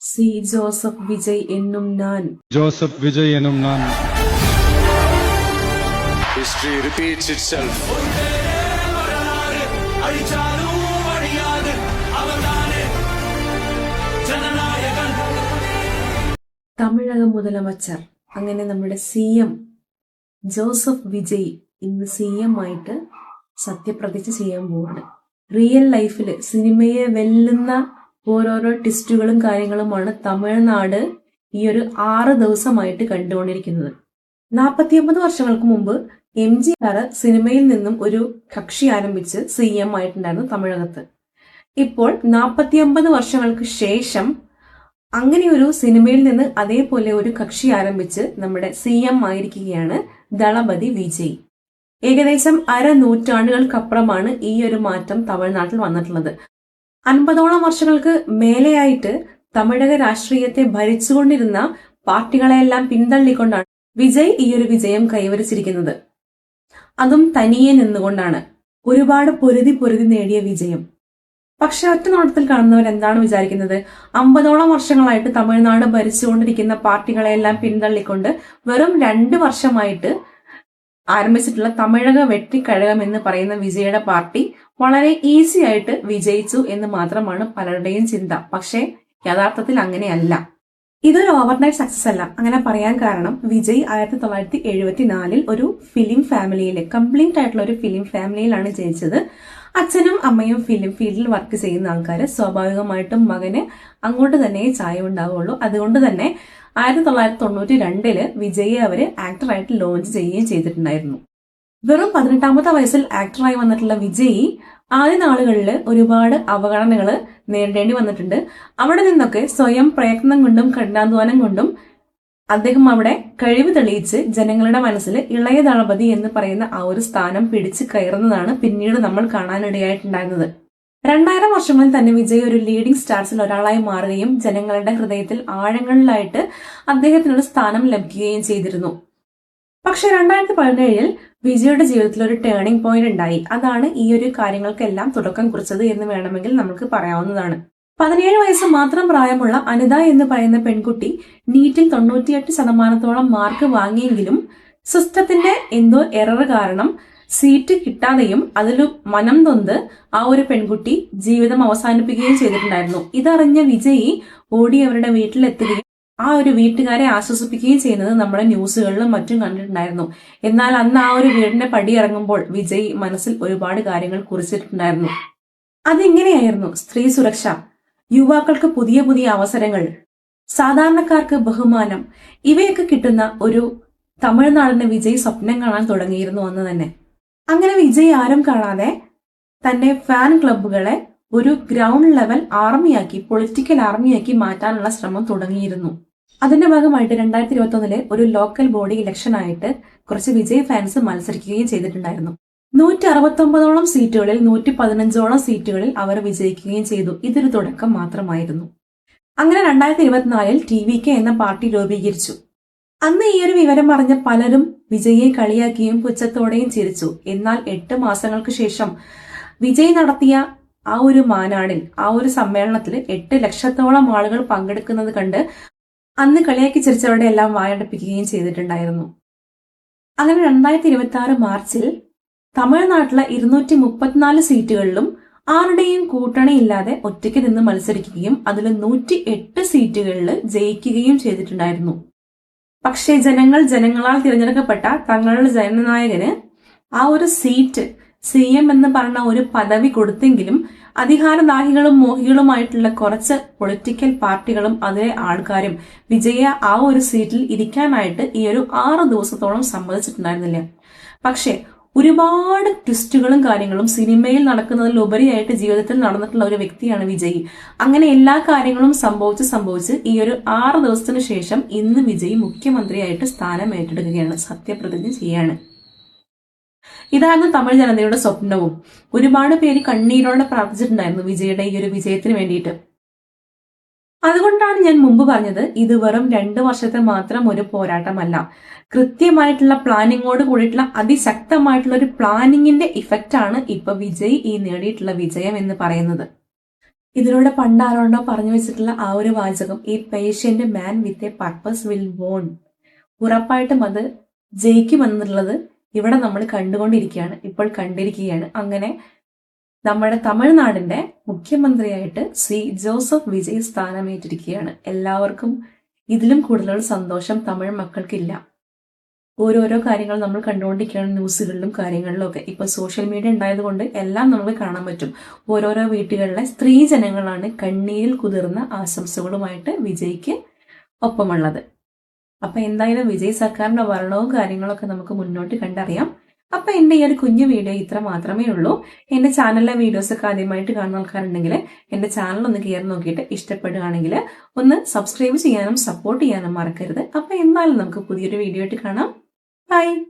C. Joseph Vijay என்னும் நான். Joseph Vijay எனும் நான். History repeats itself. തമിഴക முதலமைச்சர் അങ്ങനെ നമ്മുടെ CM ജോസഫ് വിജയ് ഇന്ന് CM ആയിട്ട് സത്യപ്രതിജ്ഞ ചെയ്യാൻ പോവാണ്. റിയൽ ലൈഫിൽ സിനിമയെ വെല്ലുന്ന ഓരോരോ ട്വിസ്റ്റുകളും കാര്യങ്ങളുമാണ് തമിഴ്നാട് ഈ ഒരു 6 ദിവസമായിട്ട് കണ്ടുകൊണ്ടിരിക്കുന്നത്. 49 വർഷങ്ങൾക്ക് മുമ്പ് MGR സിനിമയിൽ നിന്നും ഒരു കക്ഷി ആരംഭിച്ച് CM ആയിട്ടുണ്ടായിരുന്നു തമിഴകത്ത്. ഇപ്പോൾ 49 വർഷങ്ങൾക്ക് ശേഷം അങ്ങനെ ഒരു സിനിമയിൽ നിന്ന് അതേപോലെ ഒരു കക്ഷി ആരംഭിച്ച് നമ്മുടെ CM ആയിരിക്കുകയാണ് ദളപതി വിജയ്. ഏകദേശം 1/2 നൂറ്റാണ്ടുകൾക്കപ്പുറമാണ് ഈ ഒരു മാറ്റം തമിഴ്നാട്ടിൽ വന്നിട്ടുള്ളത്. 50ഓളം വർഷങ്ങൾക്ക് മേലെയായിട്ട് തമിഴക രാഷ്ട്രീയത്തെ ഭരിച്ചുകൊണ്ടിരുന്ന പാർട്ടികളെല്ലാം പിന്തള്ളിക്കൊണ്ടാണ് വിജയ് ഈ ഒരു വിജയം കൈവരിച്ചിരിക്കുന്നത്. അതും തനിയെ നിന്നുകൊണ്ടാണ്. ഒരുപാട് പൊരുതി നേടിയ വിജയം. പക്ഷെ ഒറ്റ നോട്ടത്തിൽ കാണുന്നവർ എന്താണ് വിചാരിക്കുന്നത്? 50ഓളം വർഷങ്ങളായിട്ട് തമിഴ്നാട് ഭരിച്ചുകൊണ്ടിരിക്കുന്ന പാർട്ടികളെല്ലാം പിന്തള്ളിക്കൊണ്ട് വെറും 2 വർഷമായിട്ട് ആരംഭിച്ചിട്ടുള്ള തമിഴക വെട്ടിക്കഴകം എന്ന് പറയുന്ന വിജയുടെ പാർട്ടി വളരെ ഈസി ആയിട്ട് വിജയിച്ചു എന്ന് മാത്രമാണ് പലരുടെയും ചിന്ത. പക്ഷേ യഥാർത്ഥത്തിൽ അങ്ങനെയല്ല. ഇതൊരു ഓവർനൈറ്റ് സക്സസ് അല്ല. അങ്ങനെ പറയാൻ കാരണം വിജയ് 1974 ഒരു ഫിലിം ഫാമിലിയിൽ, കംപ്ലീറ്റ് ആയിട്ടുള്ള ഒരു ഫിലിം ഫാമിലിയിലാണ് ജനിച്ചത്. അച്ഛനും അമ്മയും ഫിലിം ഫീൽഡിൽ വർക്ക് ചെയ്യുന്ന ആൾക്കാര് സ്വാഭാവികമായിട്ടും മകന് അങ്ങോട്ട് തന്നെ ചായ ഉണ്ടാവുള്ളൂ. അതുകൊണ്ട് തന്നെ 1992 വിജയെ അവര് ആക്ടറായിട്ട് ലോഞ്ച് ചെയ്യുകയും ചെയ്തിട്ടുണ്ടായിരുന്നു. വെറും 18ാമത്തെ വയസ്സിൽ ആക്ടറായി വന്നിട്ടുള്ള വിജയ് ആദ്യ നാളുകളിൽ ഒരുപാട് അവഗണനകൾ നേരിടേണ്ടി വന്നിട്ടുണ്ട്. അവിടെ നിന്നൊക്കെ സ്വയം പ്രയത്നം കൊണ്ടും കഠിനാധ്വാനം കൊണ്ടും അദ്ദേഹം അവിടെ കഴിവ് തെളിയിച്ച് ജനങ്ങളുടെ മനസ്സിൽ ഇളയ ദളപതി എന്ന് പറയുന്ന ആ ഒരു സ്ഥാനം പിടിച്ചു കയറുന്നതാണ് പിന്നീട് നമ്മൾ കാണാനിടയായിട്ടുണ്ടായിരുന്നത്. 2000 വർഷങ്ങളിൽ തന്നെ വിജയ് ഒരു ലീഡിംഗ് സ്റ്റാർസിൽ ഒരാളായി മാറുകയും ജനങ്ങളുടെ ഹൃദയത്തിൽ ആഴങ്ങളിലായിട്ട് അദ്ദേഹത്തിനൊരു സ്ഥാനം ലഭിക്കുകയും ചെയ്തിരുന്നു. പക്ഷെ 2017 വിജയുടെ ജീവിതത്തിൽ ഒരു ടേണിംഗ് പോയിന്റ് ഉണ്ടായി. അതാണ് ഈ ഒരു കാര്യങ്ങൾക്കെല്ലാം തുടക്കം കുറിച്ചത് എന്ന് വേണമെങ്കിൽ നമുക്ക് പറയാവുന്നതാണ്. 17 വയസ്സ് മാത്രം പ്രായമുള്ള അനിത എന്ന് പറയുന്ന പെൺകുട്ടി നീറ്റിൽ 98% മാർക്ക് വാങ്ങിയെങ്കിലും സിസ്റ്റത്തിന്റെ എന്തോ എറർ കാരണം സീറ്റ് കിട്ടാതെയും അതിൽ മനം നൊന്ത് ആ ഒരു പെൺകുട്ടി ജീവിതം അവസാനിപ്പിക്കുകയും ചെയ്തിട്ടുണ്ടായിരുന്നു. ഇതറിഞ്ഞ വിജയ് ഓടി അവരുടെ വീട്ടിലെത്തുകയും ആ ഒരു വീട്ടുകാരെ ആശ്വസിപ്പിക്കുകയും ചെയ്യുന്നത് നമ്മുടെ ന്യൂസുകളിലും മറ്റും കണ്ടിട്ടുണ്ടായിരുന്നു. എന്നാൽ അന്ന് ആ ഒരു വീടിന്റെ പടി ഇറങ്ങുമ്പോൾ വിജയ് മനസ്സിൽ ഒരുപാട് കാര്യങ്ങൾ കുറിച്ചിട്ടുണ്ടായിരുന്നു. അതിങ്ങനെയായിരുന്നു: സ്ത്രീ സുരക്ഷ, യുവാക്കൾക്ക് പുതിയ അവസരങ്ങൾ, സാധാരണക്കാർക്ക് ബഹുമാനം, ഇവയൊക്കെ കിട്ടുന്ന ഒരു തമിഴ്നാടിന് വിജയ് സ്വപ്നം കാണാൻ തുടങ്ങിയിരുന്നു അന്ന് തന്നെ. അങ്ങനെ വിജയ് ആരും കാണാതെ തന്റെ ഫാൻ ക്ലബ്ബുകളെ ഒരു ഗ്രൗണ്ട് ലെവൽ ആർമിയാക്കി, പൊളിറ്റിക്കൽ ആർമിയാക്കി മാറ്റാനുള്ള ശ്രമം തുടങ്ങിയിരുന്നു. അതിന്റെ ഭാഗമായിട്ട് 2021 ഒരു ലോക്കൽ ബോഡി ഇലക്ഷൻ ആയിട്ട് കുറച്ച് വിജയ് ഫാൻസ് മത്സരിക്കുകയും ചെയ്തിട്ടുണ്ടായിരുന്നു. 169ഓളം സീറ്റുകളിൽ 115ഓളം സീറ്റുകളിൽ അവർ വിജയിക്കുകയും ചെയ്തു. ഇതൊരു തുടക്കം മാത്രമായിരുന്നു. അങ്ങനെ 2024 TVK എന്ന പാർട്ടി രൂപീകരിച്ചു. അന്ന് ഈ ഒരു വിവരം അറിഞ്ഞ പലരും വിജയെ കളിയാക്കിയും പുച്ഛത്തോടെയും ചിരിച്ചു. എന്നാൽ 8 മാസങ്ങൾക്ക് ശേഷം വിജയ് നടത്തിയ ആ ഒരു മാനാടിൽ, ആ ഒരു സമ്മേളനത്തിൽ 8 ലക്ഷത്തോളം ആളുകൾ പങ്കെടുക്കുന്നത് കണ്ട് അന്ന് കളിയാക്കി ചിരിച്ചവരുടെ എല്ലാം വായടപ്പിക്കുകയും ചെയ്തിട്ടുണ്ടായിരുന്നു. അങ്ങനെ 2026 മാർച്ചിൽ തമിഴ്നാട്ടിലെ 234 സീറ്റുകളിലും ആരുടെയും കൂട്ടണിയില്ലാതെ ഒറ്റയ്ക്ക് നിന്ന് മത്സരിക്കുകയും അതിൽ 108 സീറ്റുകളിൽ ജയിക്കുകയും ചെയ്തിട്ടുണ്ടായിരുന്നു. പക്ഷേ ജനങ്ങളാൽ തിരഞ്ഞെടുക്കപ്പെട്ട തങ്ങളുടെ ജനനായകന് ആ ഒരു സീറ്റ്, CM എന്ന് പറഞ്ഞ ഒരു പദവി കൊടുത്തെങ്കിലും അധികാരദാഹികളും മോഹികളുമായിട്ടുള്ള കുറച്ച് പൊളിറ്റിക്കൽ പാർട്ടികളും അതിലെ ആൾക്കാരും വിജയ ആ ഒരു സീറ്റിൽ ഇരിക്കാനായിട്ട് ഈ ഒരു 6 ദിവസത്തോളം സമ്മതിച്ചിട്ടുണ്ടായിരുന്നില്ല. പക്ഷെ ഒരുപാട് ട്വിസ്റ്റുകളും കാര്യങ്ങളും സിനിമയിൽ നടക്കുന്നതിൽ ഉപരിയായിട്ട് ജീവിതത്തിൽ നടന്നിട്ടുള്ള ഒരു വ്യക്തിയാണ് വിജയ്. അങ്ങനെ എല്ലാ കാര്യങ്ങളും സംഭവിച്ച് ഈ ഒരു 6 ദിവസത്തിന് ശേഷം ഇന്ന് വിജയ് മുഖ്യമന്ത്രിയായിട്ട് സ്ഥാനം ഏറ്റെടുക്കുകയാണ്, സത്യപ്രതിജ്ഞ ചെയ്യാണ്. ഇതായിരുന്നു തമിഴ് ജനതയുടെ സ്വപ്നവും. ഒരുപാട് പേര് കണ്ണീരോടെ പ്രാർത്ഥിച്ചിട്ടുണ്ടായിരുന്നു വിജയുടെ ഈ ഒരു വിജയത്തിന് വേണ്ടിയിട്ട്. അതുകൊണ്ടാണ് ഞാൻ മുമ്പ് പറഞ്ഞത്, ഇത് വെറും 2 വർഷത്തെ മാത്രം ഒരു പോരാട്ടമല്ല. കൃത്യമായിട്ടുള്ള പ്ലാനിങ്ങോട് കൂടിയിട്ടുള്ള അതിശക്തമായിട്ടുള്ള ഒരു പ്ലാനിങ്ങിന്റെ ഇഫക്റ്റ് ആണ് ഇപ്പൊ വിജയ് ഈ നേടിയിട്ടുള്ള വിജയം എന്ന് പറയുന്നത്. ഇതിലൂടെ പണ്ട് ആരോണ്ടോ പറഞ്ഞു വെച്ചിട്ടുള്ള ആ ഒരു വാചകം, ഈ patient man with a purpose will won, ഉറപ്പായിട്ടും അത് ജയിക്കുമെന്നുള്ളത് ഇവിടെ നമ്മൾ കണ്ടുകൊണ്ടിരിക്കുകയാണ്, ഇപ്പോൾ കണ്ടിരിക്കുകയാണ്. അങ്ങനെ നമ്മുടെ തമിഴ്നാടിന്റെ മുഖ്യമന്ത്രിയായിട്ട് ശ്രീ ജോസഫ് വിജയ് സ്ഥാനമേറ്റിരിക്കുകയാണ്. എല്ലാവർക്കും ഇതിലും കൂടുതലുള്ള സന്തോഷം തമിഴ് മക്കൾക്കില്ല. ഓരോരോ കാര്യങ്ങൾ നമ്മൾ കണ്ടുകൊണ്ടിരിക്കുകയാണ്, ന്യൂസുകളിലും കാര്യങ്ങളിലും ഒക്കെ. ഇപ്പൊ സോഷ്യൽ മീഡിയ ഉണ്ടായത് കൊണ്ട് എല്ലാം നമുക്ക് കാണാൻ പറ്റും. ഓരോരോ വീട്ടുകളിലെ സ്ത്രീ ജനങ്ങളാണ് കണ്ണീരിൽ കുതിർന്ന ആശംസകളുമായിട്ട് വിജയ്ക്ക് ഒപ്പമുള്ളത്. അപ്പൊ എന്തായാലും വിജയ് സർക്കാരിന്റെ ഭരണവും കാര്യങ്ങളൊക്കെ നമുക്ക് മുന്നോട്ട് കണ്ടറിയാം. അപ്പൊ എന്റെ ഈ ഒരു കുഞ്ഞു വീഡിയോ ഇത്ര മാത്രമേ ഉള്ളൂ. എന്റെ ചാനലിലെ വീഡിയോസ് ഒക്കെ ആദ്യമായിട്ട് കാണുന്ന ആൾക്കാരുണ്ടെങ്കിൽ എന്റെ ചാനൽ ഒന്ന് കയറി നോക്കിയിട്ട് ഇഷ്ടപ്പെടുകയാണെങ്കിൽ ഒന്ന് സബ്സ്ക്രൈബ് ചെയ്യാനും സപ്പോർട്ട് ചെയ്യാനും മറക്കരുത്. അപ്പൊ എന്തായാലും നമുക്ക് പുതിയൊരു വീഡിയോ ആയിട്ട് കാണാം. Bye.